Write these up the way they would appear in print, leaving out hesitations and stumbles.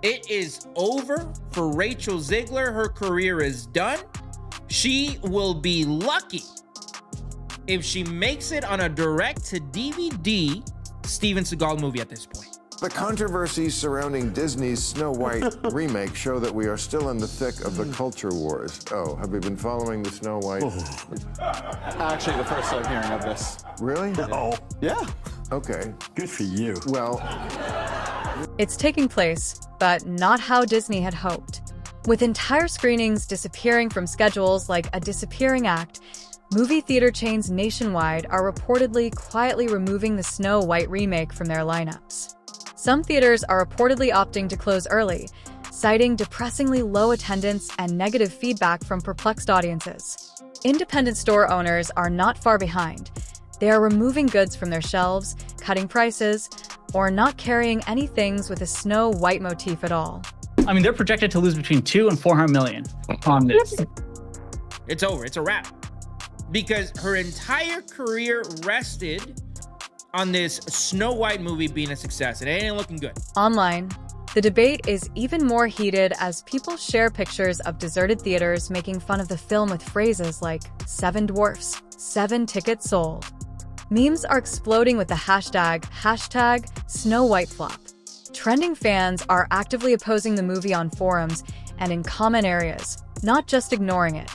It is over for Rachel Zegler. Her career is done. She will be lucky if she makes it on a direct-to-DVD Steven Seagal movie at this point. The controversies surrounding Disney's Snow White remake show that we are still in the thick of the culture wars. Oh, have you been following the Snow White? Actually, the first time hearing of this. Really? No. Yeah. Okay. Good for you. Well, It's taking place, but not how Disney had hoped. With entire screenings disappearing from schedules like a disappearing act, movie theater chains nationwide are reportedly quietly removing the Snow White remake from their lineups. Some theaters are reportedly opting to close early, citing depressingly low attendance and negative feedback from perplexed audiences. Independent store owners are not far behind. They are removing goods from their shelves, cutting prices, or not carrying any things with a Snow White motif at all. I mean, they're projected to lose between $200 and $400 million on this. It's over. It's a wrap. Because her entire career rested on this Snow White movie being a success. It ain't looking good. Online, the debate is even more heated as people share pictures of deserted theaters making fun of the film with phrases like 7 dwarfs, 7 tickets sold. Memes are exploding with the hashtag Snow White Flop. Trending fans are actively opposing the movie on forums and in common areas, not just ignoring it.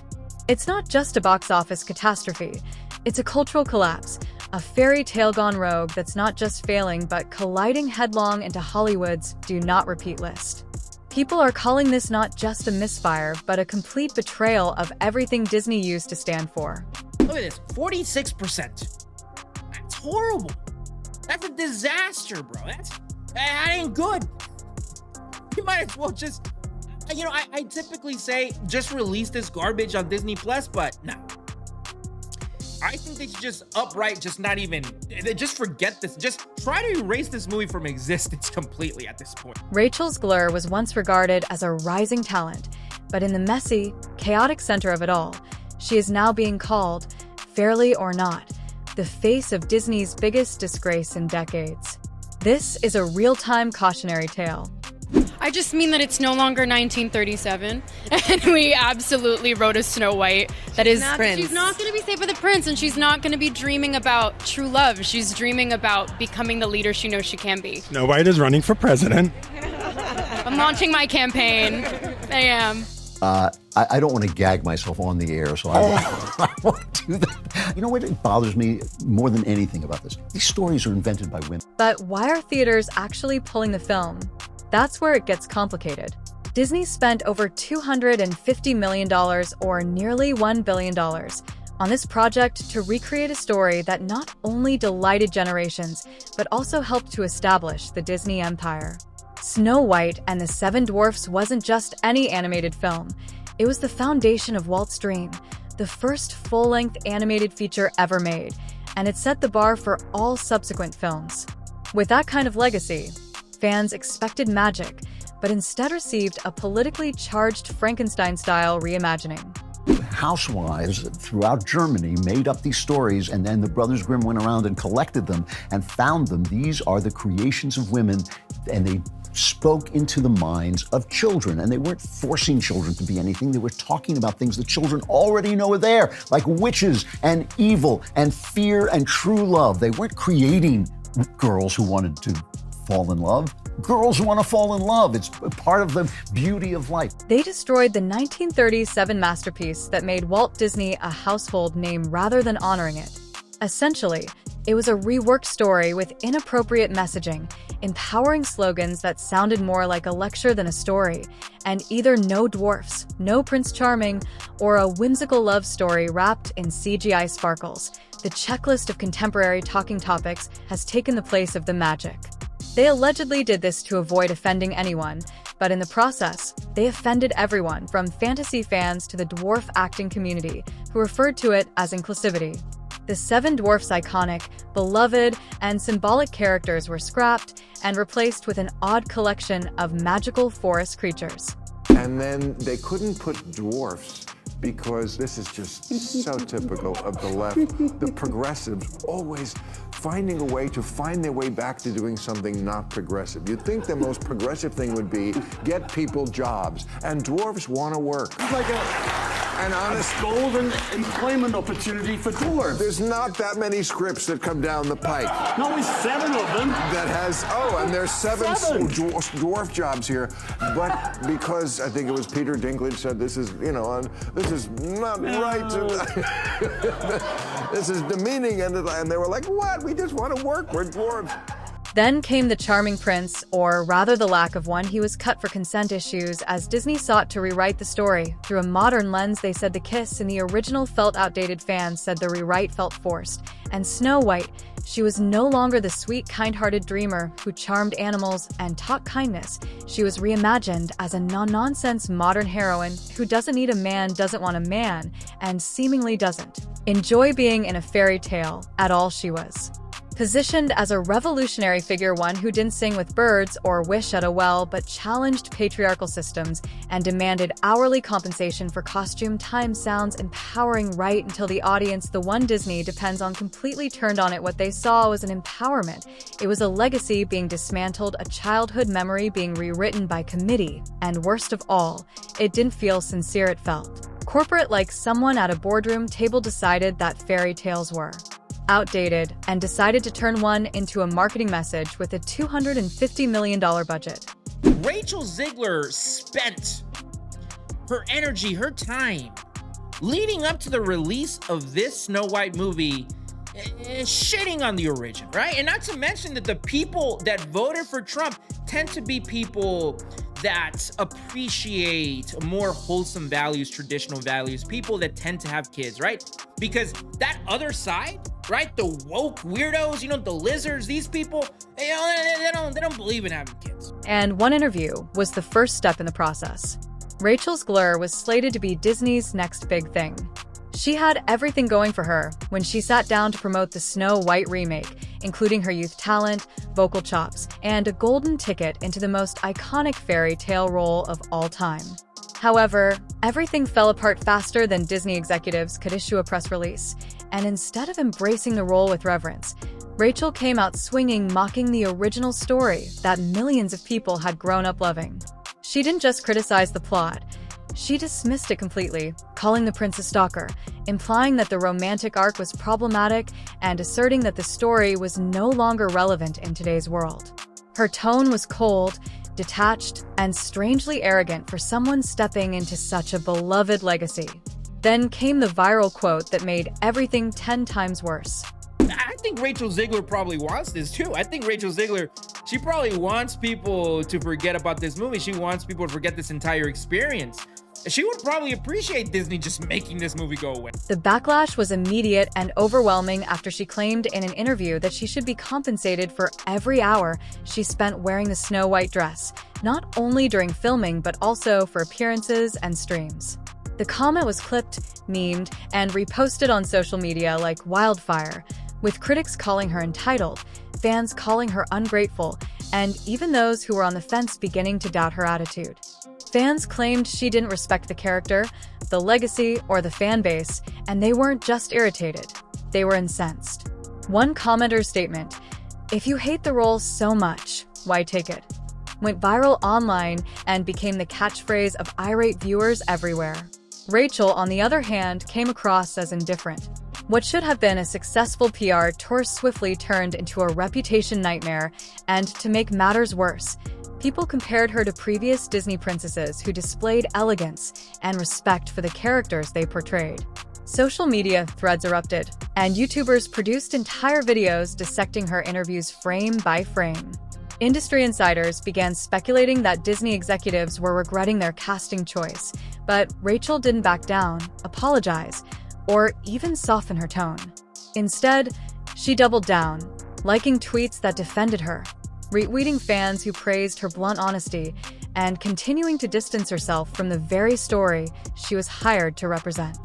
It's not just a box office catastrophe. It's a cultural collapse, a fairy tale gone rogue that's not just failing but colliding headlong into Hollywood's do not repeat list. People are calling this not just a misfire, but a complete betrayal of everything Disney used to stand for. Look at this, 46%. That's horrible. That's a disaster, bro. That ain't good. You might as well just, I typically say just release this garbage on Disney Plus, but no. I think they should just forget this. Just try to erase this movie from existence completely at this point. Rachel Zegler was once regarded as a rising talent, but in the messy, chaotic center of it all, she is now being called, fairly or not, the face of Disney's biggest disgrace in decades. This is a real-time cautionary tale. I just mean that it's no longer 1937, and we absolutely wrote a Snow White that is she's not going to be safe with a prince, and she's not going to be dreaming about true love. She's dreaming about becoming the leader she knows she can be. Snow White is running for president. I'm launching my campaign. I am. I don't want to gag myself on the air, so I won't do that. You know what bothers me more than anything about this? These stories are invented by women. But why are theaters actually pulling the film? That's where it gets complicated. Disney spent over $250 million, or nearly $1 billion, on this project to recreate a story that not only delighted generations, but also helped to establish the Disney empire. Snow White and the 7 Dwarfs wasn't just any animated film. It was the foundation of Walt's dream, the first full-length animated feature ever made, and it set the bar for all subsequent films. With that kind of legacy, fans expected magic, but instead received a politically charged Frankenstein-style reimagining. Housewives throughout Germany made up these stories, and then the Brothers Grimm went around and collected them and found them. These are the creations of women, and they spoke into the minds of children, and they weren't forcing children to be anything. They were talking about things that children already know are there, like witches and evil and fear and true love. They weren't creating girls who wanted to fall in love. Girls who want to fall in love. It's part of the beauty of life. They destroyed the 1937 masterpiece that made Walt Disney a household name rather than honoring it. Essentially, it was a reworked story with inappropriate messaging, empowering slogans that sounded more like a lecture than a story, and either no dwarfs, no Prince Charming, or a whimsical love story wrapped in CGI sparkles. The checklist of contemporary talking topics has taken the place of the magic. They allegedly did this to avoid offending anyone, but in the process, they offended everyone from fantasy fans to the dwarf acting community, who referred to it as inclusivity. The 7 Dwarfs' iconic, beloved, and symbolic characters were scrapped and replaced with an odd collection of magical forest creatures. and then they couldn't put dwarfs because this is just so typical of the left. The progressives always finding a way to find their way back to doing something not progressive. You'd think the most progressive thing would be get people jobs, and dwarves want to work. It's like an honest golden employment opportunity for dwarves. There's not that many scripts that come down the pike. No, only 7 of them. That has, and there's 7 dwarf jobs here. But because I think it was Peter Dinklage said this is, this is not right. This is demeaning. And they were like, what? We just want to work. We're dwarves. Then came the charming prince, or rather the lack of one. He was cut for consent issues as Disney sought to rewrite the story. Through a modern lens, they said the kiss in the original felt outdated. Fans said the rewrite felt forced. And Snow White, she was no longer the sweet, kind-hearted dreamer who charmed animals and taught kindness. She was reimagined as a no-nonsense modern heroine who doesn't need a man, doesn't want a man, and seemingly doesn't enjoy being in a fairy tale at all. She was positioned as a revolutionary figure, one who didn't sing with birds or wish at a well, but challenged patriarchal systems and demanded hourly compensation for costume. Time sounds empowering right until the audience, the one Disney depends on, completely turned on it. What they saw was an empowerment. It was a legacy being dismantled, a childhood memory being rewritten by committee, and worst of all, it didn't feel sincere. It felt corporate, like someone at a boardroom table decided that fairy tales were outdated and decided to turn one into a marketing message with a $250 million budget. Rachel Zegler spent her energy, her time, leading up to the release of this Snow White movie, shitting on the origin, right? And not to mention that the people that voted for Trump tend to be people that appreciate more wholesome values, traditional values, people that tend to have kids, right? Because that other side, right, the woke weirdos, the lizards, these people, they don't believe in having kids. And one interview was the first step in the process. Rachel Zegler was slated to be Disney's next big thing. She had everything going for her when she sat down to promote the Snow White remake, including her youth talent, vocal chops, and a golden ticket into the most iconic fairy tale role of all time. However, everything fell apart faster than Disney executives could issue a press release, and instead of embracing the role with reverence, Rachel came out swinging, mocking the original story that millions of people had grown up loving. She didn't just criticize the plot, she dismissed it completely, calling the prince a stalker, implying that the romantic arc was problematic, and asserting that the story was no longer relevant in today's world. Her tone was cold, detached, and strangely arrogant for someone stepping into such a beloved legacy. Then came the viral quote that made everything 10 times worse. I think Rachel Zegler probably wants this too. I think Rachel Zegler, she probably wants people to forget about this movie. She wants people to forget this entire experience. She would probably appreciate Disney just making this movie go away. The backlash was immediate and overwhelming after she claimed in an interview that she should be compensated for every hour she spent wearing the Snow White dress, not only during filming but also for appearances and streams. The comment was clipped, memed, and reposted on social media like wildfire, with critics calling her entitled, fans calling her ungrateful, and even those who were on the fence beginning to doubt her attitude. Fans claimed she didn't respect the character, the legacy, or the fan base, and they weren't just irritated, they were incensed. One commenter's statement, "If you hate the role so much, why take it?" went viral online and became the catchphrase of irate viewers everywhere. Rachel, on the other hand, came across as indifferent. What should have been a successful PR tour swiftly turned into a reputation nightmare, and to make matters worse, people compared her to previous Disney princesses who displayed elegance and respect for the characters they portrayed. Social media threads erupted, and YouTubers produced entire videos dissecting her interviews frame by frame. Industry insiders began speculating that Disney executives were regretting their casting choice, but Rachel didn't back down, apologize, or even soften her tone. Instead, she doubled down, liking tweets that defended her, retweeting fans who praised her blunt honesty, and continuing to distance herself from the very story she was hired to represent.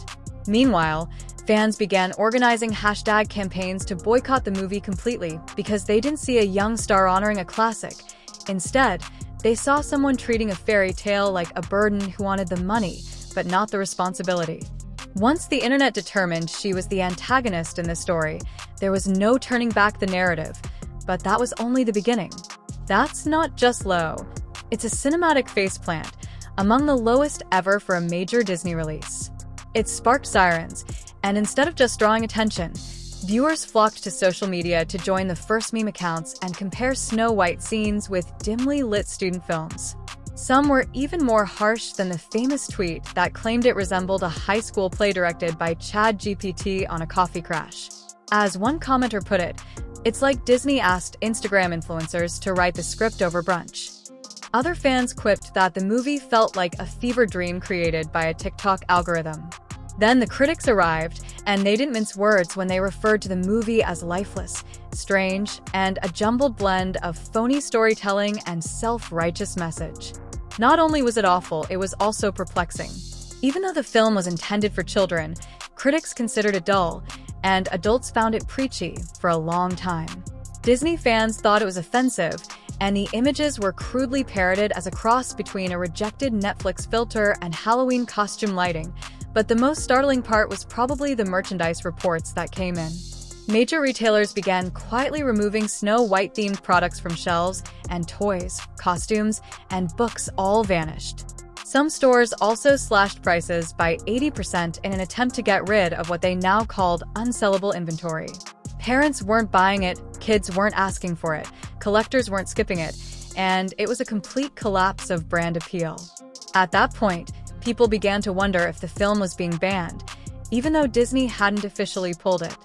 Meanwhile, fans began organizing hashtag campaigns to boycott the movie completely because they didn't see a young star honoring a classic. Instead, they saw someone treating a fairy tale like a burden who wanted the money, but not the responsibility. Once the internet determined she was the antagonist in the story, There was no turning back the narrative, but that was only the beginning. That's not just low. It's a cinematic faceplant, among the lowest ever for a major Disney release. It sparked sirens, and instead of just drawing attention, viewers flocked to social media to join the first meme accounts and compare Snow White scenes with dimly lit student films. Some were even more harsh than the famous tweet that claimed it resembled a high school play directed by ChatGPT on a coffee crash. As one commenter put it, it's like Disney asked Instagram influencers to write the script over brunch. Other fans quipped that the movie felt like a fever dream created by a TikTok algorithm. Then the critics arrived, and they didn't mince words when they referred to the movie as lifeless, strange, and a jumbled blend of phony storytelling and self-righteous message. Not only was it awful, it was also perplexing. Even though the film was intended for children, critics considered it dull, and adults found it preachy for a long time. Disney fans thought it was offensive, and the images were crudely parroted as a cross between a rejected Netflix filter and Halloween costume lighting, but the most startling part was probably the merchandise reports that came in. Major retailers began quietly removing Snow White-themed products from shelves, and toys, costumes, and books all vanished. Some stores also slashed prices by 80% in an attempt to get rid of what they now called unsellable inventory. Parents weren't buying it, kids weren't asking for it, collectors weren't skipping it, and it was a complete collapse of brand appeal. At that point, people began to wonder if the film was being banned, even though Disney hadn't officially pulled it.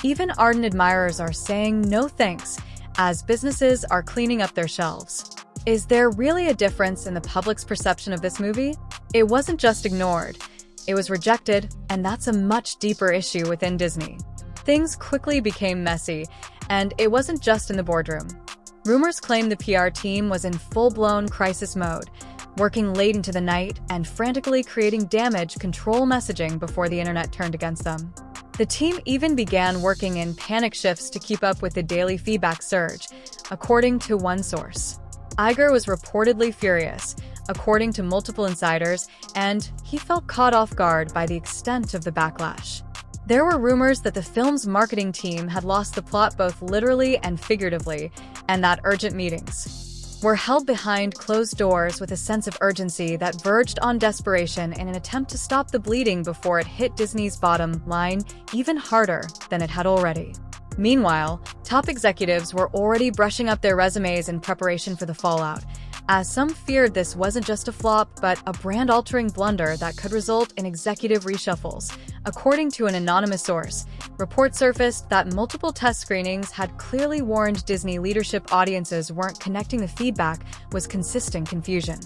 Even ardent admirers are saying no thanks, as businesses are cleaning up their shelves. Is there really a difference in the public's perception of this movie? It wasn't just ignored, it was rejected, and that's a much deeper issue within Disney. Things quickly became messy, and it wasn't just in the boardroom. Rumors claimed the PR team was in full-blown crisis mode, working late into the night and frantically creating damage control messaging before the internet turned against them. The team even began working in panic shifts to keep up with the daily feedback surge, according to one source. Iger was reportedly furious, according to multiple insiders, and he felt caught off guard by the extent of the backlash. There were rumors that the film's marketing team had lost the plot both literally and figuratively, and that urgent meetings were held behind closed doors with a sense of urgency that verged on desperation in an attempt to stop the bleeding before it hit Disney's bottom line even harder than it had already. Meanwhile, top executives were already brushing up their resumes in preparation for the fallout, as some feared this wasn't just a flop but a brand-altering blunder that could result in executive reshuffles. According to an anonymous source, reports surfaced that multiple test screenings had clearly warned Disney leadership audiences weren't connecting the feedback was consistent confusion.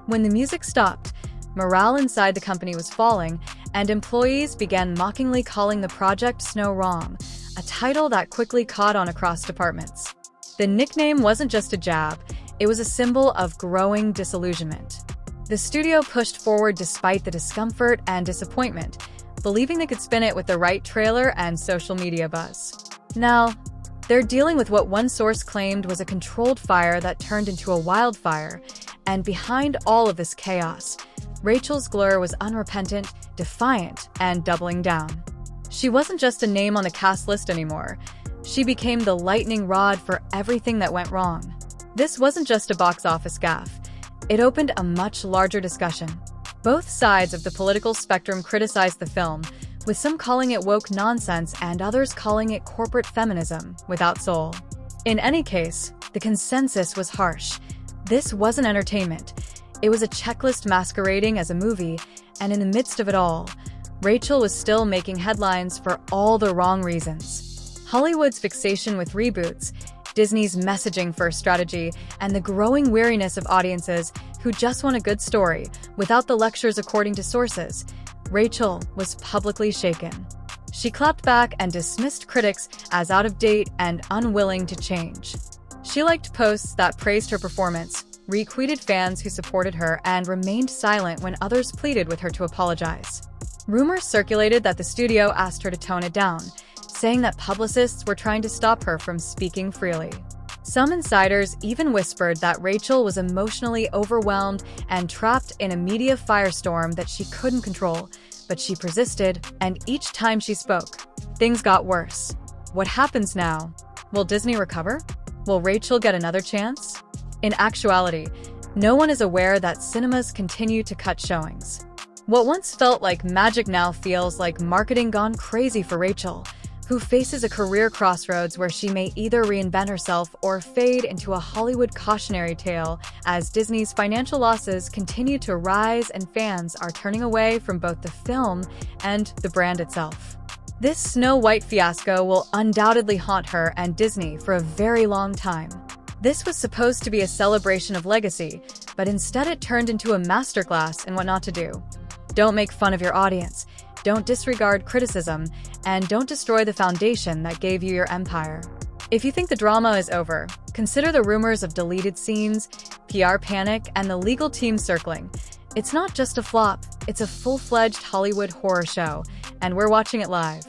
When the music stopped, morale inside the company was falling, and employees began mockingly calling the project Snow Wrong, a title that quickly caught on across departments. The nickname wasn't just a jab, it was a symbol of growing disillusionment. The studio pushed forward despite the discomfort and disappointment, believing they could spin it with the right trailer and social media buzz. Now, they're dealing with what one source claimed was a controlled fire that turned into a wildfire, and behind all of this chaos, Rachel Zegler was unrepentant, defiant, and doubling down. She wasn't just a name on the cast list anymore. She became the lightning rod for everything that went wrong. This wasn't just a box office gaffe. It opened a much larger discussion. Both sides of the political spectrum criticized the film, with some calling it woke nonsense and others calling it corporate feminism without soul. In any case, the consensus was harsh. This wasn't entertainment. It was a checklist masquerading as a movie, and in the midst of it all, Rachel was still making headlines for all the wrong reasons. Hollywood's fixation with reboots, Disney's messaging-first strategy, and the growing weariness of audiences who just want a good story without the lectures according to sources, Rachel was publicly shaken. She clapped back and dismissed critics as out of date and unwilling to change. She liked posts that praised her performance, retweeted fans who supported her, and remained silent when others pleaded with her to apologize. Rumors circulated that the studio asked her to tone it down, saying that publicists were trying to stop her from speaking freely. Some insiders even whispered that Rachel was emotionally overwhelmed and trapped in a media firestorm that she couldn't control, but she persisted, and each time she spoke, things got worse. What happens now? Will Disney recover? Will Rachel get another chance? In actuality, no one is aware that cinemas continue to cut showings. What once felt like magic now feels like marketing gone crazy for Rachel, who faces a career crossroads where she may either reinvent herself or fade into a Hollywood cautionary tale as Disney's financial losses continue to rise and fans are turning away from both the film and the brand itself. This Snow White fiasco will undoubtedly haunt her and Disney for a very long time. This was supposed to be a celebration of legacy, but instead it turned into a masterclass in what not to do. Don't make fun of your audience, don't disregard criticism, and don't destroy the foundation that gave you your empire. If you think the drama is over, consider the rumors of deleted scenes, PR panic, and the legal team circling. It's not just a flop, it's a full-fledged Hollywood horror show, and we're watching it live.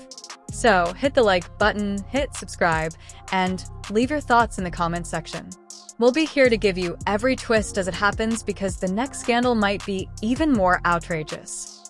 So hit the like button, hit subscribe, and leave your thoughts in the comments section. We'll be here to give you every twist as it happens because the next scandal might be even more outrageous.